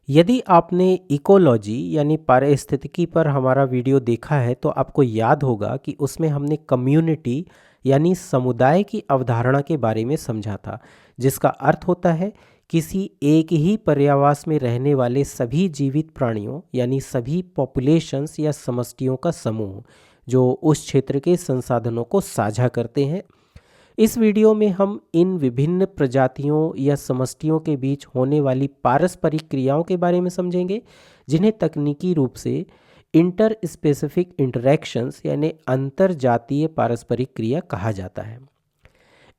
यदि आपने इकोलॉजी यानी पारिस्थितिकी पर हमारा वीडियो देखा है तो आपको याद होगा कि उसमें हमने कम्युनिटी यानी समुदाय की अवधारणा के बारे में समझा था, जिसका अर्थ होता है किसी एक ही पर्यावास में रहने वाले सभी जीवित प्राणियों यानी सभी पॉपुलेशंस या समष्टियों का समूह जो उस क्षेत्र के संसाधनों को साझा करते हैं। इस वीडियो में हम इन विभिन्न प्रजातियों या समष्टियों के बीच होने वाली पारस्परिक क्रियाओं के बारे में समझेंगे, जिन्हें तकनीकी रूप से इंटर स्पेसिफिक इंटरैक्शंस यानी अंतर जातीय पारस्परिक क्रिया कहा जाता है।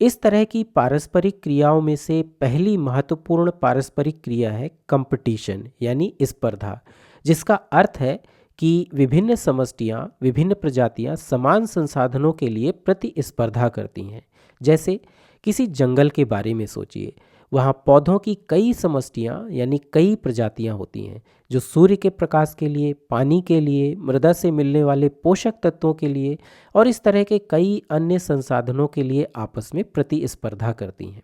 इस तरह की पारस्परिक क्रियाओं में से पहली महत्वपूर्ण पारस्परिक क्रिया है कंपटीशन यानी स्पर्धा, जिसका अर्थ है कि विभिन्न समष्टियाँ विभिन्न प्रजातियाँ समान संसाधनों के लिए प्रतिस्पर्धा करती हैं। जैसे किसी जंगल के बारे में सोचिए, वहाँ पौधों की कई समष्टियाँ यानी कई प्रजातियाँ होती हैं जो सूर्य के प्रकाश के लिए, पानी के लिए, मृदा से मिलने वाले पोषक तत्वों के लिए और इस तरह के कई अन्य संसाधनों के लिए आपस में प्रतिस्पर्धा करती हैं।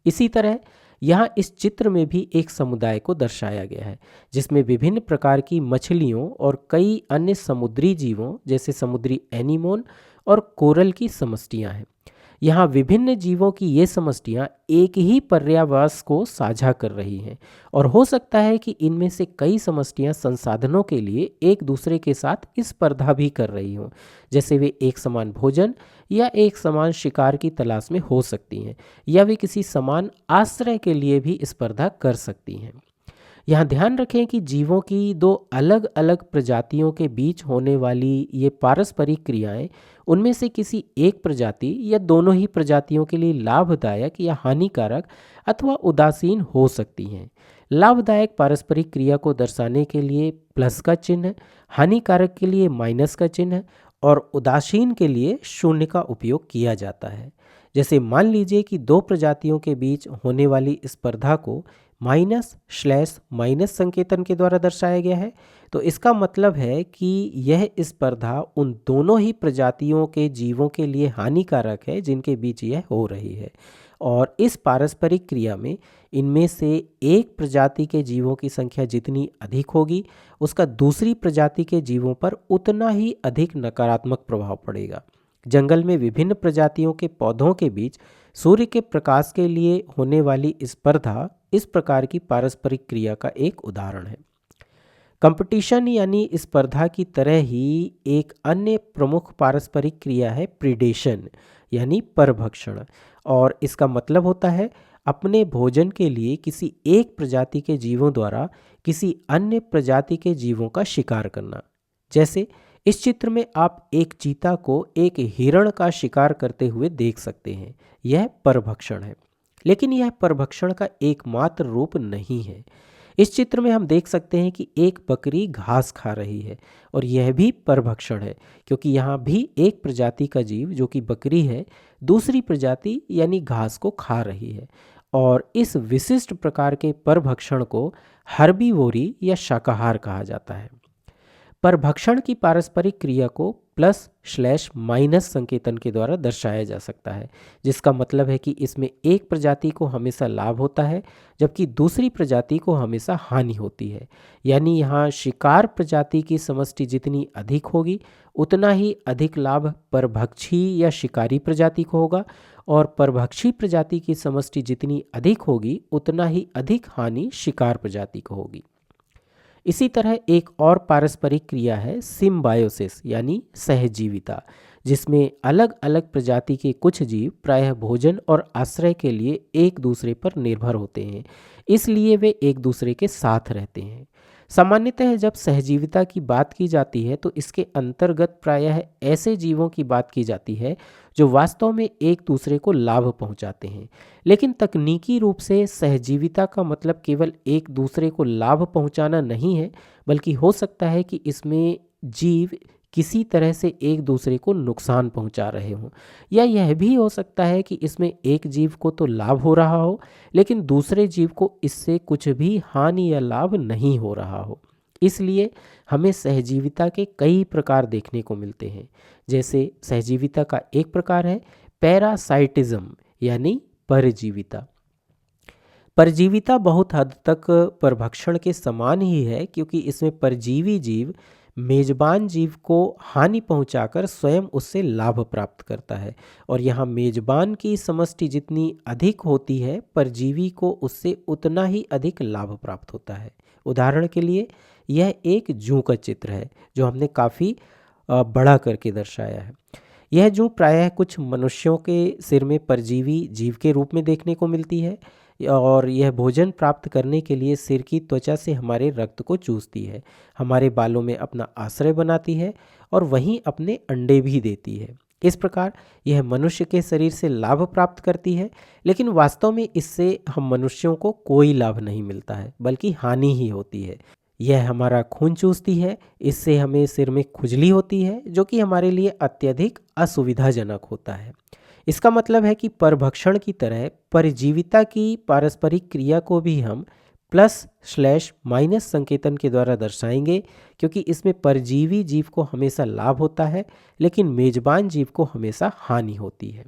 इसी तरह यहाँ इस चित्र में भी एक समुदाय को दर्शाया गया है, जिसमें विभिन्न प्रकार की मछलियों और कई अन्य समुद्री जीवों जैसे समुद्री एनीमोन और कोरल की समष्टियाँ हैं। यहाँ विभिन्न जीवों की ये समष्टियाँ एक ही पर्यावास को साझा कर रही हैं और हो सकता है कि इनमें से कई समष्टियाँ संसाधनों के लिए एक दूसरे के साथ स्पर्धा भी कर रही हों, जैसे वे एक समान भोजन या एक समान शिकार की तलाश में हो सकती हैं, या वे किसी समान आश्रय के लिए भी स्पर्धा कर सकती हैं। यहाँ ध्यान रखें कि जीवों की दो अलग अलग प्रजातियों के बीच होने वाली ये पारस्परिक क्रियाएं उनमें से किसी एक प्रजाति या दोनों ही प्रजातियों के लिए लाभदायक या हानिकारक अथवा उदासीन हो सकती हैं। लाभदायक पारस्परिक क्रिया को दर्शाने के लिए प्लस का चिन्ह, हानिकारक के लिए माइनस का चिन्ह और उदासीन के लिए शून्य का उपयोग किया जाता है। जैसे मान लीजिए कि दो प्रजातियों के बीच होने वाली स्पर्धा को माइनस स्लैश माइनस संकेतन के द्वारा दर्शाया गया है, तो इसका मतलब है कि यह स्पर्धा उन दोनों ही प्रजातियों के जीवों के लिए हानिकारक है जिनके बीच यह हो रही है। और इस पारस्परिक क्रिया में इनमें से एक प्रजाति के जीवों की संख्या जितनी अधिक होगी, उसका दूसरी प्रजाति के जीवों पर उतना ही अधिक नकारात्मक प्रभाव पड़ेगा। जंगल में विभिन्न प्रजातियों के पौधों के बीच सूर्य के प्रकाश के लिए होने वाली स्पर्धा इस प्रकार की पारस्परिक क्रिया का एक उदाहरण है। कंपटीशन यानी स्पर्धा की तरह ही एक अन्य प्रमुख पारस्परिक क्रिया है प्रीडेशन यानी परभक्षण, और इसका मतलब होता है अपने भोजन के लिए किसी एक प्रजाति के जीवों द्वारा किसी अन्य प्रजाति के जीवों का शिकार करना। जैसे इस चित्र में आप एक चीता को एक हिरण का शिकार करते हुए देख सकते हैं। यह परभक्षण है, लेकिन यह परभक्षण का एकमात्र रूप नहीं है। इस चित्र में हम देख सकते हैं कि एक बकरी घास खा रही है और यह भी परभक्षण है, क्योंकि यहाँ भी एक प्रजाति का जीव जो कि बकरी है दूसरी प्रजाति यानी घास को खा रही है, और इस विशिष्ट प्रकार के परभक्षण को हर्बीवोरी या शाकाहार कहा जाता है। परभक्षण की पारस्परिक क्रिया को प्लस स्लैश माइनस संकेतन के द्वारा दर्शाया जा सकता है, जिसका मतलब है कि इसमें एक प्रजाति को हमेशा लाभ होता है जबकि दूसरी प्रजाति को हमेशा हानि होती है। यानी यहाँ शिकार प्रजाति की समष्टि जितनी अधिक होगी उतना ही अधिक लाभ परभक्षी या शिकारी प्रजाति को होगा, और परभक्षी प्रजाति की समष्टि जितनी अधिक होगी उतना ही अधिक हानि शिकार प्रजाति को होगी। इसी तरह एक और पारस्परिक क्रिया है सिम्बायोसिस यानी सहजीविता, जिसमें अलग अलग प्रजाति के कुछ जीव प्रायः भोजन और आश्रय के लिए एक दूसरे पर निर्भर होते हैं, इसलिए वे एक दूसरे के साथ रहते हैं। सामान्यतः जब सहजीविता की बात की जाती है तो इसके अंतर्गत प्रायः ऐसे जीवों की बात की जाती है जो वास्तव में एक दूसरे को लाभ पहुंचाते हैं। लेकिन तकनीकी रूप से सहजीविता का मतलब केवल एक दूसरे को लाभ पहुंचाना नहीं है, बल्कि हो सकता है कि इसमें जीव किसी तरह से एक दूसरे को नुकसान पहुंचा रहे हों, या यह भी हो सकता है कि इसमें एक जीव को तो लाभ हो रहा हो लेकिन दूसरे जीव को इससे कुछ भी हानि या लाभ नहीं हो रहा हो। इसलिए हमें सहजीविता के कई प्रकार देखने को मिलते हैं। जैसे सहजीविता का एक प्रकार है पैरासाइटिज्म यानी परजीविता। परजीविता बहुत हद तक परभक्षण के समान ही है, क्योंकि इसमें परजीवी जीव मेजबान जीव को हानि पहुंचाकर स्वयं उससे लाभ प्राप्त करता है। और यहाँ मेजबान की समष्टि जितनी अधिक होती है, परजीवी को उससे उतना ही अधिक लाभ प्राप्त होता है। उदाहरण के लिए यह एक जूं का चित्र है जो हमने काफ़ी बड़ा करके दर्शाया है। यह जूं प्रायः कुछ मनुष्यों के सिर में परजीवी जीव के रूप में देखने को मिलती है, और यह भोजन प्राप्त करने के लिए सिर की त्वचा से हमारे रक्त को चूसती है, हमारे बालों में अपना आश्रय बनाती है और वहीं अपने अंडे भी देती है। इस प्रकार यह मनुष्य के शरीर से लाभ प्राप्त करती है, लेकिन वास्तव में इससे हम मनुष्यों को कोई लाभ नहीं मिलता है, बल्कि हानि ही होती है। यह हमारा खून चूसती है, इससे हमें सिर में खुजली होती है, जो कि हमारे लिए अत्यधिक असुविधाजनक होता है। इसका मतलब है कि परभक्षण की तरह परजीविता की पारस्परिक क्रिया को भी हम +/- संकेतन के द्वारा दर्शाएंगे, क्योंकि इसमें परजीवी जीव को हमेशा लाभ होता है, लेकिन मेजबान जीव को हमेशा हानि होती है।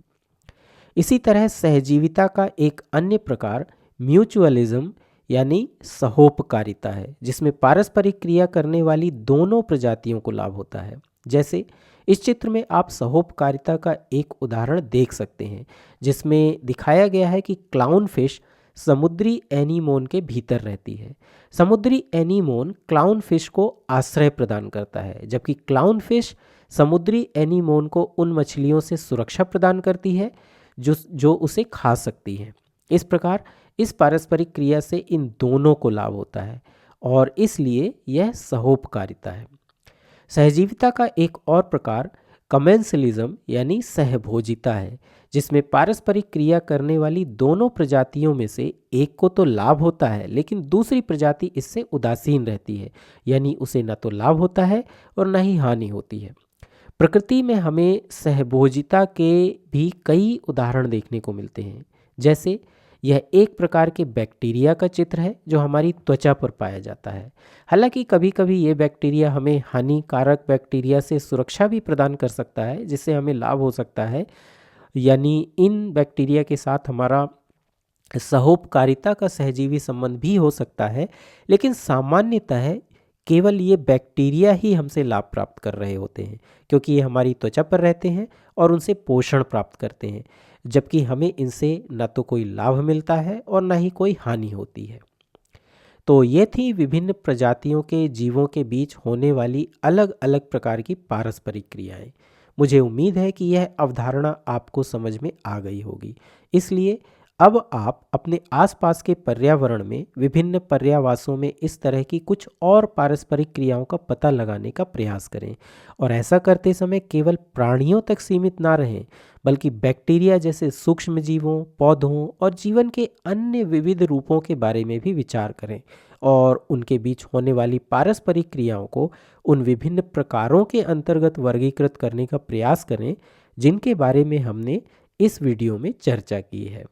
इसी तरह सहजीविता का एक अन्य प्रकार म्यूचुअलिज्म यानी सहोपकारिता है, जिसमें पारस्परिक क्रिया करने वाली दोनों प्रजातियों को लाभ होता है। जैसे इस चित्र में आप सहोपकारिता का एक उदाहरण देख सकते हैं, जिसमें दिखाया गया है कि क्लाउन फिश समुद्री एनीमोन के भीतर रहती है। समुद्री एनीमोन क्लाउन फिश को आश्रय प्रदान करता है, जबकि क्लाउन फिश समुद्री एनीमोन को उन मछलियों से सुरक्षा प्रदान करती है जो उसे खा सकती हैं। इस प्रकार इस पारस्परिक क्रिया से इन दोनों को लाभ होता है, और इसलिए यह सहोपकारिता है। सहजीविता का एक और प्रकार कमेंसलिज्म यानी सहभोजिता है, जिसमें पारस्परिक क्रिया करने वाली दोनों प्रजातियों में से एक को तो लाभ होता है, लेकिन दूसरी प्रजाति इससे उदासीन रहती है, यानी उसे न तो लाभ होता है और न ही हानि होती है। प्रकृति में हमें सहभोजिता के भी कई उदाहरण देखने को मिलते हैं। जैसे यह एक प्रकार के बैक्टीरिया का चित्र है जो हमारी त्वचा पर पाया जाता है। हालांकि कभी कभी ये बैक्टीरिया हमें हानिकारक बैक्टीरिया से सुरक्षा भी प्रदान कर सकता है, जिससे हमें लाभ हो सकता है, यानी इन बैक्टीरिया के साथ हमारा सहोपकारिता का सहजीवी संबंध भी हो सकता है। लेकिन सामान्यतः केवल ये बैक्टीरिया ही हमसे लाभ प्राप्त कर रहे होते हैं, क्योंकि ये हमारी त्वचा पर रहते हैं और उनसे पोषण प्राप्त करते हैं, जबकि हमें इनसे न तो कोई लाभ मिलता है और न ही कोई हानि होती है। तो ये थी विभिन्न प्रजातियों के जीवों के बीच होने वाली अलग अलग प्रकार की पारस्परिक क्रियाएं। मुझे उम्मीद है कि यह अवधारणा आपको समझ में आ गई होगी। इसलिए अब आप अपने आसपास के पर्यावरण में विभिन्न पर्यावासों में इस तरह की कुछ और पारस्परिक क्रियाओं का पता लगाने का प्रयास करें, और ऐसा करते समय केवल प्राणियों तक सीमित ना रहें, बल्कि बैक्टीरिया जैसे सूक्ष्म जीवों, पौधों और जीवन के अन्य विविध रूपों के बारे में भी विचार करें, और उनके बीच होने वाली पारस्परिक क्रियाओं को उन विभिन्न प्रकारों के अंतर्गत वर्गीकृत करने का प्रयास करें जिनके बारे में हमने इस वीडियो में चर्चा की है।